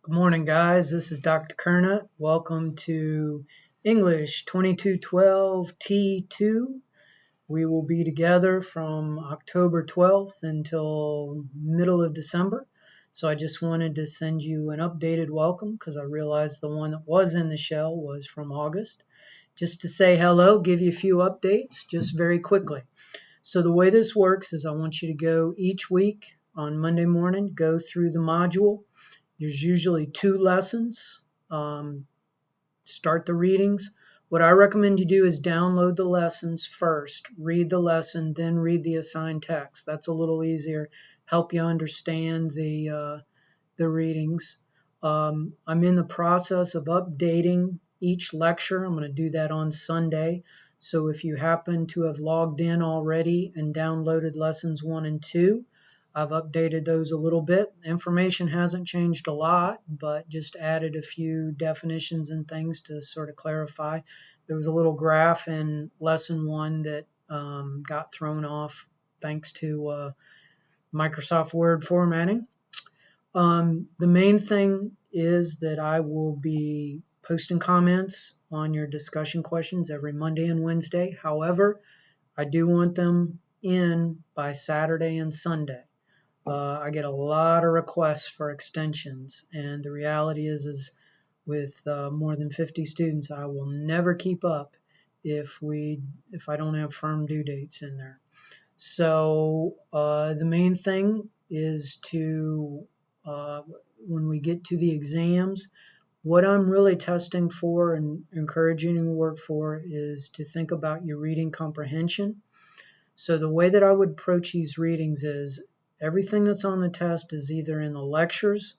Good morning, guys. This is Dr. Kerna. Welcome to English 2212 T2. We will be together from October 12th until middle of December. So I just wanted to send you an updated welcome because I realized the one that was in the shell was from August. Just to say hello, give you a few updates just very quickly. So the way this works is I want you to go each week on Monday morning, go through the module. There's usually two lessons. Start the readings. What I recommend you do is download the lessons first, read the lesson, then read the assigned text. That's a little easier, help you understand the readings. I'm in the process of updating each lecture. I'm going to do that on Sunday. So if you happen to have logged in already and downloaded lessons 1 and 2, I've updated those a little bit. Information hasn't changed a lot, but just added a few definitions and things to sort of clarify. There was a little graph in lesson 1 that got thrown off thanks to Microsoft Word formatting. The main thing is that I will be posting comments on your discussion questions every Monday and Wednesday. However, I do want them in by Saturday and Sunday. I get a lot of requests for extensions, and the reality is with more than 50 students, I will never keep up if I don't have firm due dates in there. So the main thing is to when we get to the exams, what I'm really testing for and encouraging you to work for is to think about your reading comprehension. So the way that I would approach these readings is everything that's on the test is either in the lectures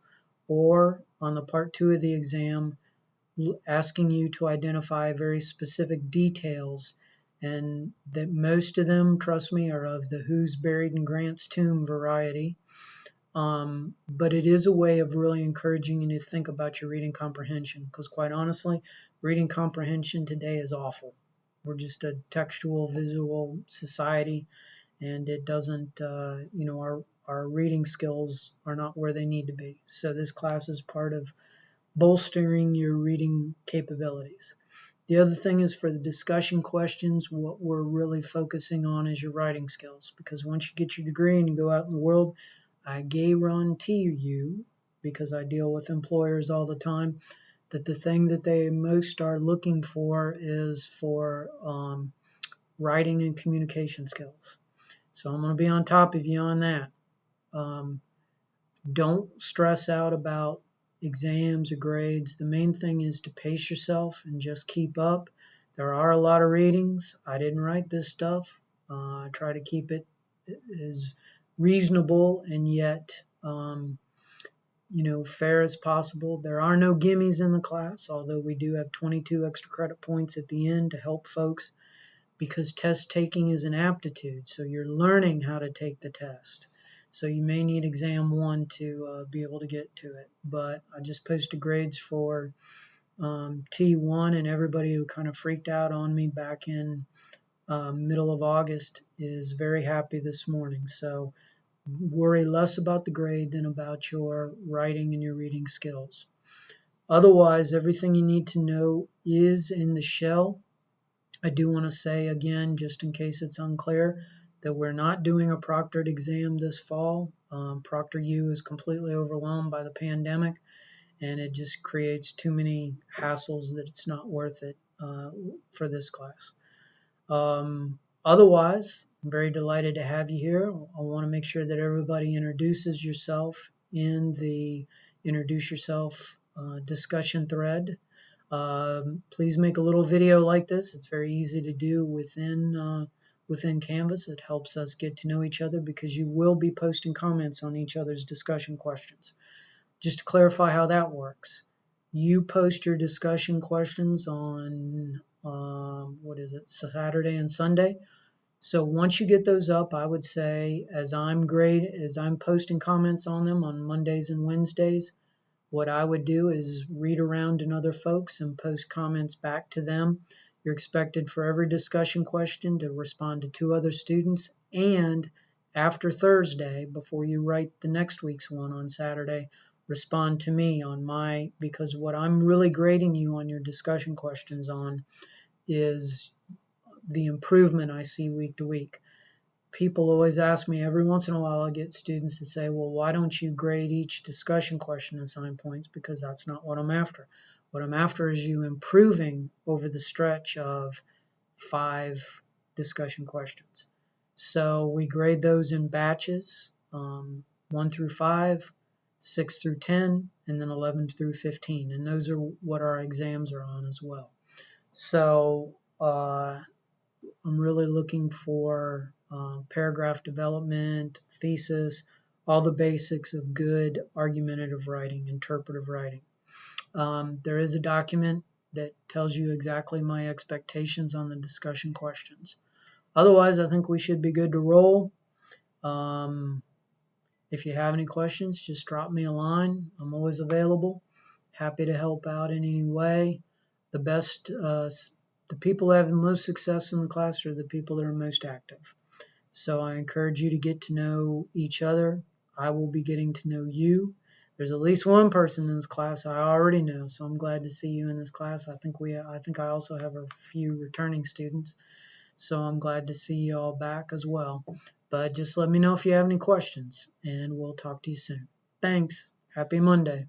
or on the part 2 of the exam, asking you to identify very specific details, and that most of them, trust me, are of the who's buried in Grant's tomb variety. But it is a way of really encouraging you to think about your reading comprehension, because quite honestly, reading comprehension today is awful. We're just a textual, visual society, and it doesn't, our reading skills are not where they need to be. So this class is part of bolstering your reading capabilities. The other thing is for the discussion questions, what we're really focusing on is your writing skills, because once you get your degree and you go out in the world, I guarantee you, because I deal with employers all the time, that the thing that they most are looking for is for writing and communication skills. So I'm going to be on top of you on that. Don't stress out about exams or grades. The main thing is to pace yourself and just keep up. There are a lot of readings. I didn't write this stuff. I try to keep it as reasonable and yet fair as possible. There are no gimmies in the class, although we do have 22 extra credit points at the end to help folks, because test taking is an aptitude. So you're learning how to take the test. So you may need exam 1 to be able to get to it. But I just posted grades for T1, and everybody who kind of freaked out on me back in middle of August is very happy this morning. So worry less about the grade than about your writing and your reading skills. Otherwise, everything you need to know is in the shell. I do want to say again, just in case it's unclear, that we're not doing a proctored exam this fall. ProctorU is completely overwhelmed by the pandemic, and it just creates too many hassles that it's not worth it for this class. Otherwise, I'm very delighted to have you here. I want to make sure that everybody introduces yourself in the Introduce Yourself discussion thread. Please make a little video like this. It's very easy to do within Canvas. It helps us get to know each other because you will be posting comments on each other's discussion questions. Just to clarify how that works, you post your discussion questions on Saturday and Sunday. So once you get those up, I would say as I'm posting comments on them on Mondays and Wednesdays, what I would do is read around to other folks and post comments back to them. You're expected for every discussion question to respond to 2 other students, and after Thursday, before you write the next week's one on Saturday, respond to me on because what I'm really grading you on your discussion questions on is the improvement I see week to week. People always ask me, every once in a while I get students that say, well, why don't you grade each discussion question and assign points? Because that's not what I'm after. What I'm after is you improving over the stretch of 5 discussion questions. So we grade those in batches, 1 through 5, 6 through 10, and then 11 through 15. And those are what our exams are on as well. So I'm really looking for paragraph development, thesis, all the basics of good argumentative writing, interpretive writing. There is a document that tells you exactly my expectations on the discussion questions. Otherwise, I think we should be good to roll. If you have any questions, just drop me a line. I'm always available. Happy to help out in any way. The people that have the most success in the class are the people that are most active. So I encourage you to get to know each other. I will be getting to know you. There's at least one person in this class I already know, so I'm glad to see you in this class. I think I also have a few returning students, so I'm glad to see you all back as well. But just let me know if you have any questions, and we'll talk to you soon. Thanks. Happy Monday.